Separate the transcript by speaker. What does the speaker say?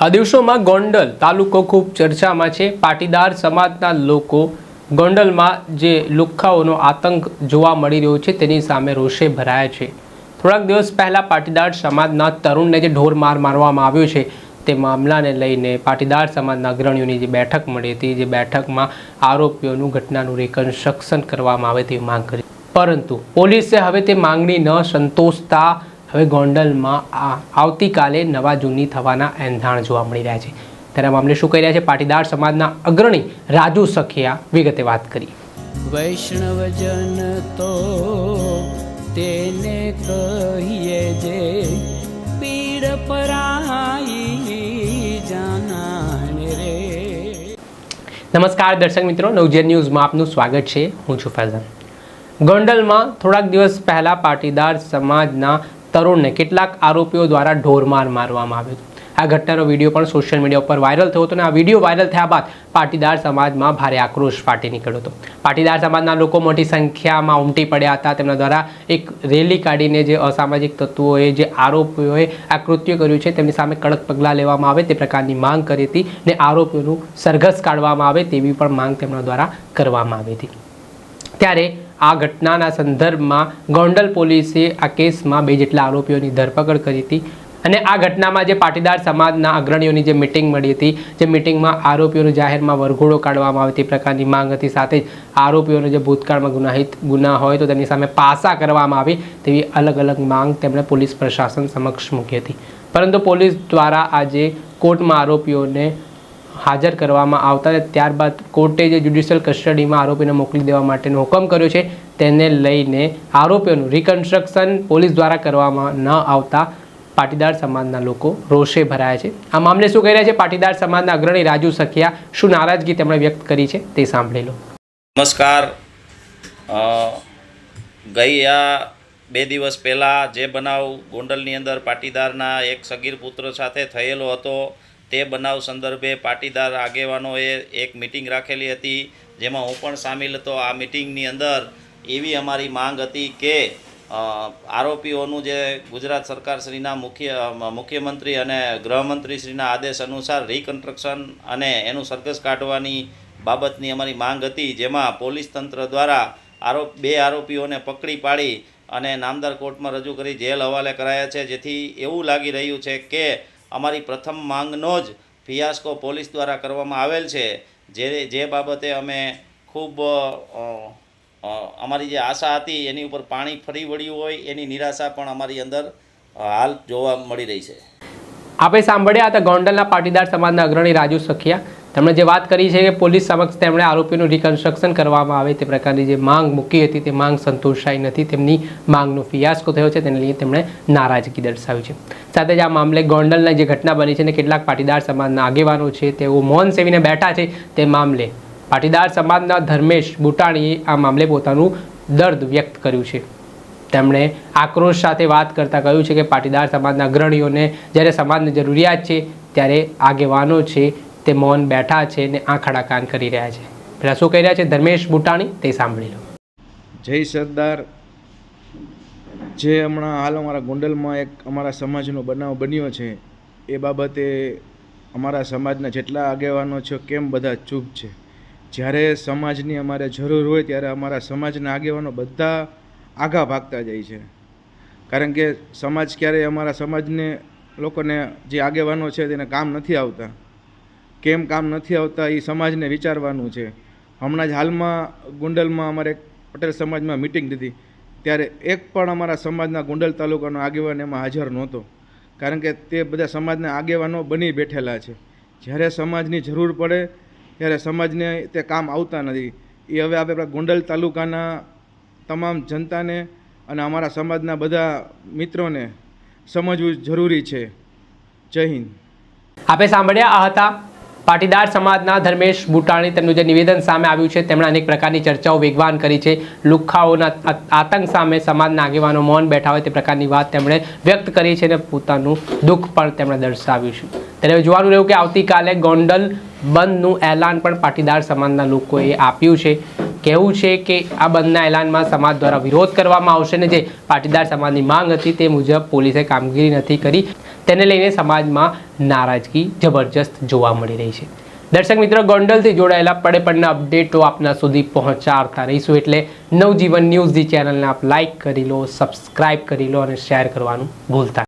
Speaker 1: આ દિવસોમાં ગોંડલ તાલુકો ખૂબ ચર્ચામાં છે। પાટીદાર સમાજના લોકો ગોંડલમાં જે લુખ્ખાઓનો આતંક જોવા મળી રહ્યો છે તેની સામે રોષે ભરાયા છે। થોડાક દિવસ પહેલા પાટીદાર સમાજના તરુણને જે ઢોર મારવામાં આવ્યો છે તે મામલાને લઈને પાટીદાર સમાજના અગ્રણીઓની જે બેઠક મળી હતી, જે બેઠકમાં આરોપીઓનું ઘટનાનું રિકન્સ્ટ્રક્શન કરવામાં આવે તેવી માંગ કરી, પરંતુ પોલીસે હવે તે માંગણી ન સંતોષતા હવે ગોંડલમાં આવતીકાલે નવા જૂની થવાના એંધાણ જોવા મળી રહ્યા છે। તેના મામલે શું કહી રહ્યા છે પાટીદાર સમાજના અગ્રણી રાજુ સખિયા વિગતે વાત કરી।
Speaker 2: વૈષ્ણવજન તો તેને કહીએ જે પીડ પરાઈ જાનાને રે।
Speaker 1: નમસ્કાર દર્શક મિત્રો, નવજીવન ન્યૂઝમાં આપનું સ્વાગત છે। હું છું ફૈઝાન। ગોંડલમાં થોડાક દિવસ પહેલા પાટીદાર સમાજના તરુણને કેટલાક આરોપીઓ દ્વારા ઢોરમાર મારવામાં આવ્યો હતો। આ ઘટનાનો વિડીયો પણ સોશિયલ મીડિયા ઉપર વાયરલ થયો હતો અને આ વિડીયો વાયરલ થયા બાદ પાટીદાર સમાજમાં ભારે આક્રોશ ફાટી નીકળ્યો હતો। પાટીદાર સમાજના લોકો મોટી સંખ્યામાં ઉમટી પડ્યા હતા। તેમના દ્વારા એક રેલી કાઢીને જે અસામાજિક તત્વોએ, જે આરોપીઓએ આ કૃત્ય કર્યું છે તેમની સામે કડક પગલાં લેવામાં આવે તે પ્રકારની માંગ કરી હતી અને આરોપીઓનું સરઘસ કાઢવામાં આવે તેવી પણ માંગ તેમના દ્વારા કરવામાં આવી હતી। ત્યારે આ ઘટનાના સંદર્ભમાં ગોંડલ પોલીસે આ કેસમાં 2 જેટલા આરોપીઓની ધરપકડ કરી હતી અને આ ઘટનામાં જે પાટીદાર સમાજના અગ્રણીઓની જે મિટિંગ મળી હતી, જે મિટિંગમાં આરોપીઓનો જાહેરમાં વરઘોડો કાઢવામાં આવે તે પ્રકારની માંગ હતી। સાથે જ આરોપીઓનો જે ભૂતકાળમાં ગુના હોય તો તેની સામે પાસા કરવામાં આવે તેવી અલગ અલગ માંગ તેમણે પોલીસ પ્રશાસન સમક્ષ મૂકી હતી, પરંતુ પોલીસ દ્વારા આજે કોર્ટમાં આરોપીઓને હાજર કરવામાં આવતા ત્યારબાદ કોર્ટે જે જ્યુડિશિયલ કસ્ટડીમાં આરોપીને મોકલી દેવા માટેનો હુકમ કર્યો છે તેને લઈને આરોપીઓનું રિકન્સ્ટ્રક્શન પોલીસ દ્વારા કરવામાં ન આવતા પાટીદાર સમાજના લોકો રોષે ભરાયા છે। આ મામલે શું કહી રહ્યા છે પાટીદાર સમાજના અગ્રણી રાજુ સખિયા, શું નારાજગી તેમણે વ્યક્ત કરી છે તે સાંભળી લો।
Speaker 3: નમસ્કાર। ગયા 2 દિવસ પહેલાં જે બનાવ ગોંડલની અંદર પાટીદારના એક સગીર પુત્ર સાથે થયેલો હતો તે બનાવ સંદર્ભે પાટીદાર આગેવાનોએ એક મિટિંગ રાખેલી હતી, જેમાં હું પણ સામેલ હતો। આ મિટિંગની અંદર એવી અમારી માંગ હતી કે આરોપીઓનું જે ગુજરાત સરકારશ્રીના મુખ્યમંત્રી અને ગૃહમંત્રીશ્રીના આદેશ અનુસાર રિકન્સ્ટ્રક્શન અને એનું સરઘસ કાઢવાની બાબતની અમારી માંગ હતી, જેમાં પોલીસ તંત્ર દ્વારા 2 આરોપીઓને પકડી પાડી અને નામદાર કોર્ટમાં રજૂ કરી જેલ હવાલે કરાયા છે। જેથી એવું લાગી રહ્યું છે કે અમારી પ્રથમ માંગનો જ ફિયાસ્કો પોલીસ દ્વારા કરવામાં આવેલ છે, જે બાબતે અમે ખૂબ અમારી જે આશા હતી એની ઉપર પાણી ફરી વળ્યું હોય એની નિરાશા પણ અમારી અંદર હાલ જોવા મળી રહી છે।
Speaker 1: આપણે સાંભળ્યા હતા ગોંડલના પાટીદાર સમાજના અગ્રણી રાજુ સખિયા। તેમણે જે વાત કરી છે કે પોલીસ સમક્ષ તેમણે આરોપીનું રિકન્સ્ટ્રક્શન કરવામાં આવે તે પ્રકારની જે માંગ મૂકી હતી તે માંગ સંતોષાઈ નથી, તેમની માંગનો ફિયાસ્કો થયો છે તેને લઈને તેમણે નારાજગી દર્શાવી છે। સાથે જ આ મામલે ગોંડલના જે ઘટના બની છે અને કેટલાક પાટીદાર સમાજના આગેવાનો છે તેઓ મૌન સેવીને બેઠા છે તે મામલે પાટીદાર સમાજના ધર્મેશ બુટાણીએ આ મામલે પોતાનું દર્દ વ્યક્ત કર્યું છે। તેમણે આક્રોશ સાથે વાત કરતાં કહ્યું છે કે પાટીદાર સમાજના અગ્રણીઓને જ્યારે સમાજની જરૂરિયાત છે ત્યારે આગેવાનો છે તે મૌન બેઠા છે અને આંખડા કાન કરી રહ્યા છે। પહેલાં શું કહી રહ્યા છે ધર્મેશ બુટાણી તે સાંભળી લો।
Speaker 4: જય સરદાર। જે હમણાં હાલ અમારા ગોંડલમાં એક અમારા સમાજનો બનાવ બન્યો છે એ બાબતે અમારા સમાજના જેટલા આગેવાનો છે કેમ બધા ચૂપ છે? જ્યારે સમાજની અમારે જરૂર હોય ત્યારે અમારા સમાજના આગેવાનો બધા આઘા ભાગતા જાય છે, કારણ કે સમાજ ક્યારેય અમારા સમાજને લોકોને જે આગેવાનો છે તેને કામ નથી આવતા। કેમ કામ નથી આવતા એ સમાજને વિચારવાનું છે। હમણાં જ હાલમાં ગોંડલમાં અમારે પટેલ સમાજમાં મિટિંગ લીધી ત્યારે એક પણ અમારા સમાજના ગોંડલ તાલુકાનો આગેવાન એમાં હાજર નહોતો, કારણ કે તે બધા સમાજના આગેવાનો બની બેઠેલા છે। જ્યારે સમાજની જરૂર પડે ત્યારે સમાજને તે કામ આવતા નથી। એ હવે આપણે ગોંડલ તાલુકાના તમામ જનતાને અને અમારા સમાજના બધા મિત્રોને સમજવું જરૂરી છે। જય હિન્દ।
Speaker 1: આપણે સાંભળ્યા આ હતા પાટીદાર સમાજના ધર્મેશ બુટાણી। તેમનું જે નિવેદન સામે આવ્યું છે તેમણે અનેક પ્રકારની ચર્ચાઓ વેગવાન કરી છે। લુખ્ખાઓના આતંક સામે સમાજના આગેવાનો મૌન બેઠા હોય તે પ્રકારની વાત તેમણે વ્યક્ત કરી છે અને પોતાનું દુઃખ પણ તેમણે દર્શાવ્યું છે। ત્યારે જોવાનું રહ્યું કે આવતીકાલે ગોંડલ બંધનું એલાન પણ પાટીદાર સમાજના લોકોએ આપ્યું છે। કહેવું છે કે આ બંધના એલાનમાં સમાજ દ્વારા વિરોધ કરવામાં આવશે અને જે પાટીદાર સમાજની માંગ હતી તે મુજબ પોલીસે કામગીરી નથી કરી। તેને લઈને સમાજમાં નારાજગી જબરજસ્ત જોવા મળી રહી છે. દર્શક મિત્રો, ગોંડલથી જોડાયેલા પડે પડના અપડેટો આપના સુધી પહોંચાડતા રહીશું, એટલે નવજીવન ન્યૂઝની ચેનલને આપ લાઇક કરી લો, સબસ્ક્રાઇબ કરી લો અને શેર કરવાનું ભૂલતા